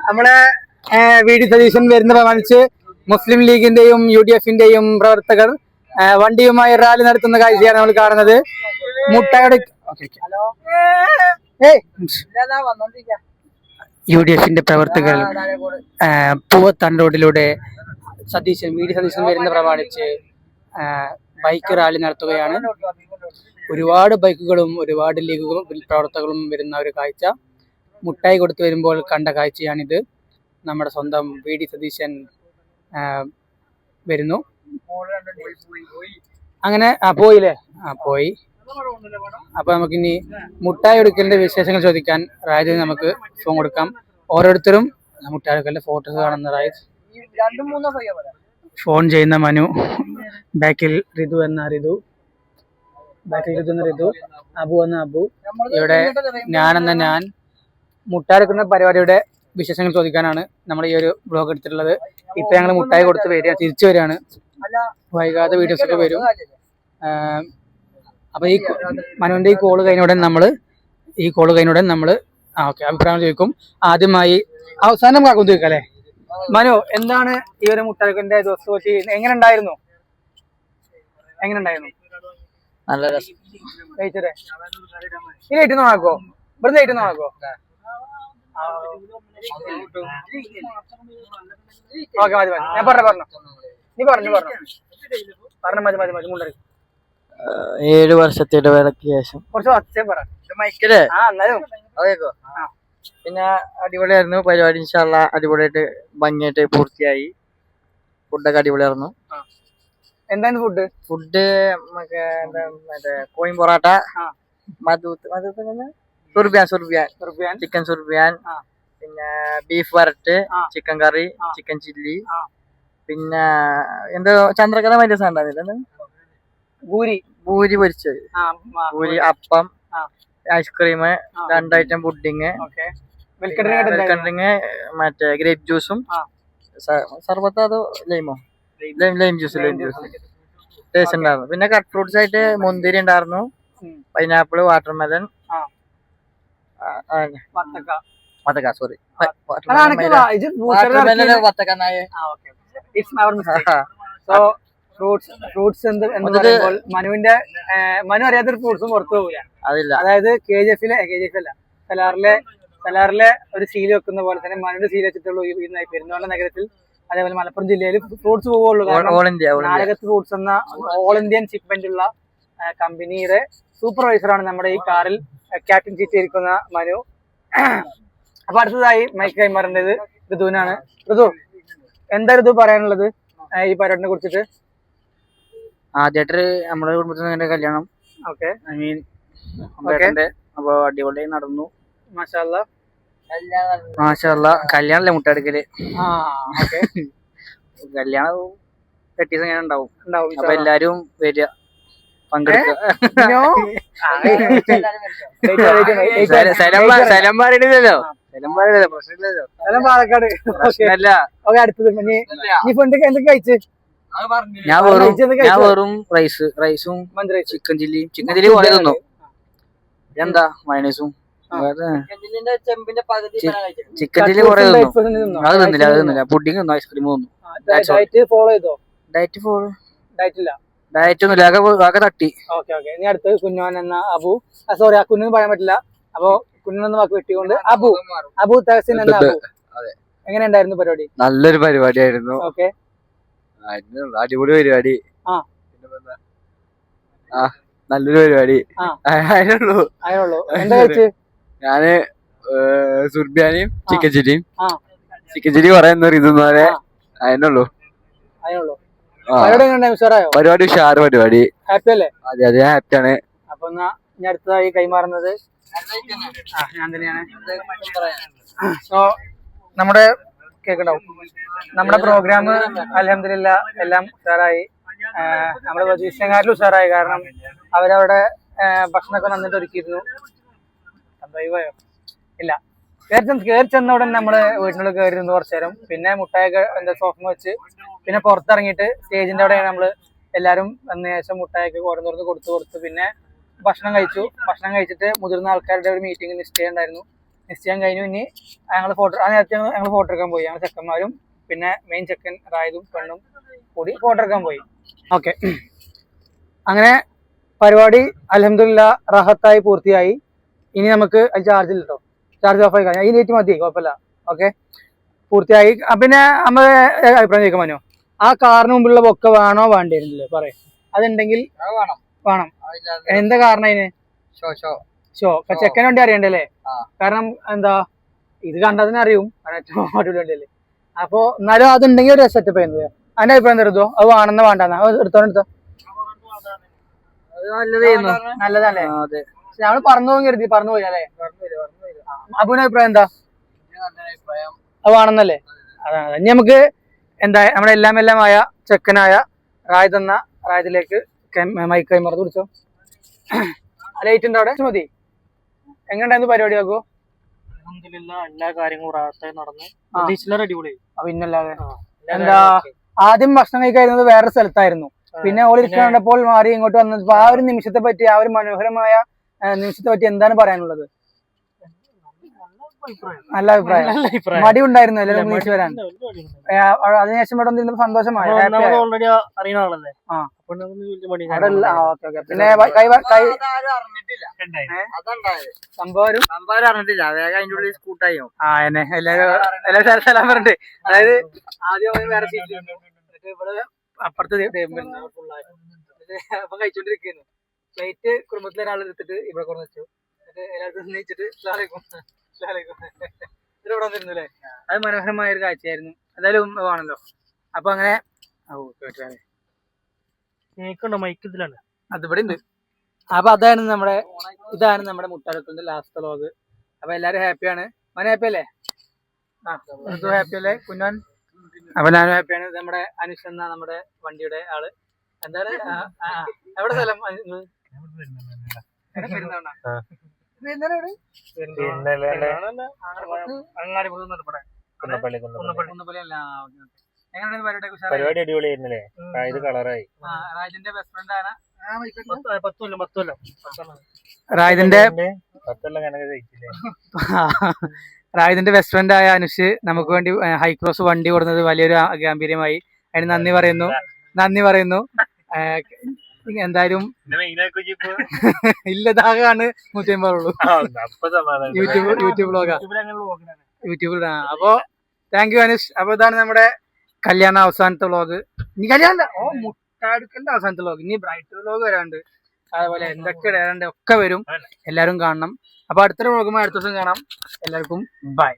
നമ്മളെ വി.ഡി. സതീശൻ വരുന്ന പ്രമാണിച്ച് മുസ്ലിം ലീഗിന്റെയും UDF-ന്റെയും പ്രവർത്തകർ വണ്ടിയുമായി റാലി നടത്തുന്ന കാഴ്ചയാണ് നമ്മൾ കാണുന്നത്. മുട്ടയുടെ UDF-ന്റെ പ്രവർത്തകർ പൂവത്താൻ റോഡിലൂടെ വി.ഡി. സതീശൻ വരുന്ന പ്രമാണിച്ച് ബൈക്ക് റാലി നടത്തുകയാണ്. ഒരുപാട് ബൈക്കുകളും ഒരുപാട് ലീഗുകളും പ്രവർത്തകരും വരുന്ന ഒരു കാഴ്ച, മുട്ടായി കൊടുത്തു വരുമ്പോൾ കണ്ട കാഴ്ചയാണിത്. നമ്മുടെ സ്വന്തം വി.ഡി. സതീശൻ വരുന്നു. അങ്ങനെ പോയില്ലേ? പോയി. അപ്പൊ നമുക്കിനി മുട്ടായി എടുക്കലിന്റെ വിശേഷങ്ങൾ ചോദിക്കാൻ റായതിന് നമുക്ക് ഫോൺ കൊടുക്കാം. ഓരോരുത്തരും മുട്ടായി എടുക്കലിന്റെ ഫോട്ടോസ് കാണുന്ന റായത്. ഫോൺ ചെയ്യുന്ന മനു, ബാക്കിൽ ഋതു എന്ന ഋതു, അബു എന്ന അബു, ഇവിടെ ഞാനെന്ന ഞാൻ. മുട്ടായി എടുക്കുന്ന പരിപാടിയുടെ വിശേഷങ്ങൾ ചോദിക്കാനാണ് നമ്മൾ ഈ ഒരു ബ്ലോഗ് എടുത്തിട്ടുള്ളത്. ഇപ്പൊ ഞങ്ങൾ മുട്ടായി കൊടുത്ത് തിരിച്ചു വരികയാണ്. വൈകാതെ വീഡിയോസ് ഒക്കെ വരും. അപ്പൊ ഈ മനുവിന്റെ ഈ കോള് കഴിഞ്ഞുടൻ നമ്മള് ഓക്കെ അഭിപ്രായം ചോദിക്കും. ആദ്യമായി അവസാനം കാക്കും ചോദിക്കാം അല്ലെ? മനു, എന്താണ് ഈ ഒരു മുട്ടായിന്റെ ദിവസം? എങ്ങനെ ഉണ്ടായിരുന്നു? നല്ല രസം. കഴിച്ചേ ഈ ലൈറ്റ് നോക്കോ? ഇവിടെ ലൈറ്റ് നോക്കോ? ഓക്കെ മതി. ഞാൻ പറഞ്ഞു നീ പറഞ്ഞു മതി മുണ്ടറി. 7 വർഷത്തെ ഇടവേളയ്ക്ക് ശേഷം കുറച്ച് ഒച്ച പറ. പിന്നെ അടിപൊളിയായിരുന്നു പരിപാടി. ഇൻഷാല്ലാ അടിപൊളിയായിട്ട് ഭംഗിയായിട്ട് പൂർത്തിയായി. ഫുഡൊക്കെ അടിപൊളിയായിരുന്നു. എന്തായിരുന്നു ഫുഡ്? നമുക്ക് മറ്റേ കോയിൻ പൊറാട്ട, സുർബിയാൻ, ചിക്കൻ സുർബിയാൻ, പിന്നെ ബീഫ് വരട്ട്, ചിക്കൻ കറി, ചിക്കൻ ചില്ലി, പിന്നെ എന്തോ ചന്ദ്രകല മറ്റേ സാധനം പൂരി പൊരിച്ചത്, പൂരി, അപ്പം, ഐസ്ക്രീം, 2 ഐറ്റം പുഡിങ്, വെൽക്കംഡ്രിങ്, മറ്റേ ഗ്രേപ്പ് ജ്യൂസും സർബത്ത്, അതോ ലൈം ജ്യൂസ് ടേസ്റ്റ് ഉണ്ടായിരുന്നു. പിന്നെ കട്ട് ഫ്രൂട്ട്സ് ആയിട്ട് മുന്തിരി ഉണ്ടായിരുന്നു, പൈനാപ്പിള്, വാട്ടർമെലൺ, മനുവിന്റെ മനു അറിയാത്തൊരു ഫ്രൂട്ട്സും പുറത്തു പോകില്ല. അതായത് കലാറിലെ ഒരു സീൽ വെക്കുന്ന പോലെ തന്നെ മനുവിന്റെ സീൽ വെച്ചിട്ടുള്ളൂ ഈ പെരുന്തൽമണ്ണ നഗരത്തിൽ, അതേപോലെ മലപ്പുറം ജില്ലയിൽ ഫ്രൂട്ട്സ് പോകുള്ളൂ. നാരകത്ത് ഫ്രൂട്ട്സ് എന്ന ഓൾ ഇന്ത്യൻ ഷിപ്മെന്റ് ഉള്ള കമ്പനിയുടെ സൂപ്പർവൈസറാണ് നമ്മുടെ ഈ കാറിൽ ക്യാപ്റ്റൻ സീറ്റ് ഇരിക്കുന്ന മനു. അപ്പൊ അടുത്തതായി മൈക്ക് കൈമാറേണ്ടത് ഋതുവിനാണ്. ഋതു, എന്താ ഋതു പറയാനുള്ളത് ഈ പരിപാടിനെ കുറിച്ചിട്ട്? ആദ്യമായിട്ട് നമ്മുടെ കുടുംബത്തിൽ കല്യാണം. ഓക്കെ, അപ്പൊ അടിപൊളിയായി നടന്നു. മാഷാഅല്ലാ. കല്യാണല്ലേ മുട്ടെടുക്കല്? കല്യാണം 8 ദിവസം ഞാൻ ഉണ്ടാവും. അപ്പൊ എല്ലാരും വരിക, പങ്കെടുക്കുക. സ്ഥലം പറയണില്ലല്ലോ, പ്രശ്നമില്ല. ഞാൻ വെറും റൈസും ചിക്കൻ ചില്ലി കുറെ തിന്നു. എന്താ മയണൈസും ചിക്കൻ ചില്ലി കുറെ തിന്നു. അത് തിന്നില്ല. പുഡിങ് തിന്നു, ഐസ്ക്രീം തിന്നു. ഡയറ്റ് ഒന്നുമില്ല, ആകെ തട്ടി. ഇനി അടുത്ത് കുഞ്ഞോൻ എന്ന അബു. സോറി, ആ കുഞ്ഞൊന്നും പറയാൻ പറ്റില്ല. അപ്പൊ കുഞ്ഞൊന്ന് വാക്ക് വെട്ടിക്കൊണ്ട് അബു തഹസിൻ എന്ന അബു. എങ്ങനെ ഉണ്ടായിരുന്നു പരിപാടി? നല്ലൊരു പരിപാടിയായിരുന്നു. ഓക്കെ, അടിപൊളി പരിപാടി. നല്ലൊരു പരിപാടി. അതിനുള്ളൂ. എന്താ കഴിച്ച്? ഞാന് സുർബിയാനിയും ചിക്കൻ ചില്ലി പറയുന്ന ഇതൊന്നും വരെ അതിനുള്ളൂ. പരിപാടി ഉഷാറ് പരിപാടി. ഹാപ്പി അല്ലേ? അതെ, ഹാപ്പിയാണ്. അപ്പൊ ഞാൻ അടുത്തതായി കൈമാറുന്നത് ഞാൻ തന്നെയാണ്. സോ നമ്മുടെ കേൾക്കണ്ടാവും. നമ്മുടെ പ്രോഗ്രാം അൽഹംദുലില്ലാ എല്ലാം ഉഷാറായി. നമ്മുടെ പ്രതീക്ഷക്കാരിലും ഉഷാറായി. കാരണം അവരവിടെ ഭക്ഷണമൊക്കെ നന്നിട്ട് ഒരുക്കിയിരുന്നു. ഇല്ല, കയറി ചെന്ന ഉടൻ നമ്മള് വീട്ടിനുള്ളിൽ കയറിയിരുന്നു കുറച്ചു നേരം. പിന്നെ മുട്ടായൊക്കെ സോഫ വെച്ച് പിന്നെ പുറത്തിറങ്ങിയിട്ട് സ്റ്റേജിന്റെ അവിടെയാണ് നമ്മള് എല്ലാരും വന്ന ശേഷം മുട്ടായൊക്കെ ഓരോന്നോർന്ന് കൊടുത്ത് പിന്നെ ഭക്ഷണം കഴിച്ചിട്ട് മുതിർന്ന ആൾക്കാരുടെ ഒരു മീറ്റിംഗ് നിശ്ചയം ഉണ്ടായിരുന്നു. നിശ്ചയം കഴിഞ്ഞു. ഇനി ഞങ്ങൾ ആ നേരത്തെ ഞങ്ങൾ ഫോട്ടോ എടുക്കാൻ പോയി. ഞങ്ങൾ ചെക്കന്മാരും പിന്നെ മെയിൻ ചെക്കൻ റായതും പെണ്ണും കൂടി ഫോട്ടോ എടുക്കാൻ പോയി. ഓക്കെ, അങ്ങനെ പരിപാടി അൽഹംദുലില്ലാ റാഹത്തായി പൂർത്തിയായി. ഇനി നമുക്ക് ചാർജ് ഇല്ല കേട്ടോ, ചാർജ് ഓഫ് ആയി കഴിഞ്ഞാൽ ഈ ലേറ്റ് മതി, കുഴപ്പമില്ല. ഓക്കെ, പൂർത്തിയായി. പിന്നെ നമ്മൾ അഭിപ്രായം ചോദിക്കാൻ പറ്റോ, ആ കാറിന് മുമ്പിലുള്ള ബൊക്ക വേണോ വേണ്ടിയിരുന്നില്ലേ പറയാം? അതുണ്ടെങ്കിൽ വേണം. എന്താ കാരണം അതിന്? ഷോ ചെക്കൻ വേണ്ടി അറിയണ്ടല്ലേ? കാരണം എന്താ, ഇത് കണ്ടതിന് അറിയും അടിപൊളിയല്ലേ. അപ്പൊ എന്നാലും അതുണ്ടെങ്കിൽ ഒരു സെറ്റപ്പ് ചെയ്യുന്നത്. അതിന്റെ അഭിപ്രായം തരുതോ? അത് വേണമെന്ന് വേണ്ടെന്നാ? എടുത്തോ നല്ലതല്ലേ? ഞങ്ങള് പറഞ്ഞു കരുതി, പറഞ്ഞു പോയി അല്ലേ? അപ്പുവിന്റെ അഭിപ്രായം എന്താ? അത് വേണമെന്നല്ലേ? അതാണ്. ഇനി നമുക്ക് എന്താ നമ്മുടെ എല്ലാമായ ചെക്കനായ റായതിലേക്ക് മൈക്ക് കൈമറന്ന് പിടിച്ചോ. ലൈറ്റ് ഉണ്ടോ അവിടെ? മതി. എങ്ങനെയുണ്ടായിരുന്നു പരിപാടി? ആക്കോ എല്ലാ കാര്യങ്ങളും റാഹത്തായി നടന്നു. അടിപൊളി. പിന്നല്ലാതെ എന്താ, ആദ്യം ഭക്ഷണം കഴിക്കായിരുന്നത് വേറെ സ്ഥലത്തായിരുന്നു. പിന്നെ ഓൾ ഇരിക്കണ്ടപ്പോൾ മാറി ഇങ്ങോട്ട് വന്നപ്പോ ആ ഒരു നിമിഷത്തെ പറ്റി, ആ ഒരു മനോഹരമായ നിമിഷത്തെ പറ്റി എന്താണ് പറയാനുള്ളത്? നല്ല അഭിപ്രായം. മടി ഉണ്ടായിരുന്നു എല്ലാവരും ഒന്നിച്ച് വരാൻ. അതിനുശേഷം ഇവിടെ വന്നിരുന്നപ്പോ സന്തോഷമായി. പിന്നെ സംഭവം അറിഞ്ഞിട്ടില്ല, വേഗം അതിന്റെ ഉള്ളിൽ സ്കൂട്ടായോ. എല്ലാവരും സ്ഥലം പറഞ്ഞിട്ട്, അതായത് ആദ്യം വേറെ സീറ്റ് എന്നിട്ട് ഇവിടെ അപ്പുറത്ത് അപ്പൊ കഴിച്ചോണ്ടിരിക്കുന്നു. ഫ്ലൈറ്റ് കുടുംബത്തിലെ ഒരാൾ എടുത്തിട്ട് ഇവിടെ കൊണ്ടു വെച്ചു. എന്നിട്ട് എല്ലാവർക്കും നീച്ചിട്ട് ഇവിടെ വന്നിരുന്നു. അത് മനോഹരമായ ഒരു കാഴ്ചയായിരുന്നു. എന്തായാലും ആണല്ലോ. അപ്പൊ അങ്ങനെ അതിവിടെ ഉണ്ട്. അപ്പൊ ഇതാണ് നമ്മുടെ മുട്ടാരത്തിന്റെ ലാസ്റ്റ് വ്ലോഗ്. അപ്പൊ എല്ലാരും ഹാപ്പിയാണ്. മോനെ ഹാപ്പി അല്ലേ? ഹാപ്പി അല്ലേ കുഞ്ഞാൻ? അപ്പൊ ഞാനും ഹാപ്പിയാണ്. നമ്മുടെ അനുഷ് എന്ന നമ്മുടെ വണ്ടിയുടെ ആള്. എന്താണ് എവിടെ സ്ഥലം? പരിപാടി അടിപൊളിയായിരുന്നല്ലേ? കളറായി. റാജിന്റെ ബെസ്റ്റ് ഫ്രണ്ട് ആണ്. റാജിന്റെ ബെസ്റ്റ് ഫ്രണ്ട് ആയ അനുഷ് നമുക്ക് വേണ്ടി ഹൈക്രോസ് വണ്ടി കൊടുക്കുന്നത് വലിയൊരു ഗാംഭീര്യമായി. അതിന് നന്ദി പറയുന്നു. എന്തായാലും ഇല്ലതാകാണ് 150 യൂട്യൂബിൽ. അപ്പൊ താങ്ക് യു അനുഷ്. അപ്പൊ ഇതാണ് നമ്മുടെ കല്യാണ അവസാനത്തെ വ്ലോഗ്. ഇനി കല്യാണ മുട്ടാടുക്കലിന്റെ അവസാനത്തെ വ്ലോഗ്. ഇനി ബ്രൈറ്റ് വ്ലോഗ് വരാണ്ട്, അതുപോലെ എന്തൊക്കെ ഇടാണ്ട് ഒക്കെ വരും. എല്ലാരും കാണണം. അപ്പൊ അടുത്തൊരു വ്ലോഗുമായി അടുത്ത ദിവസം കാണാം. എല്ലാവർക്കും ബൈ.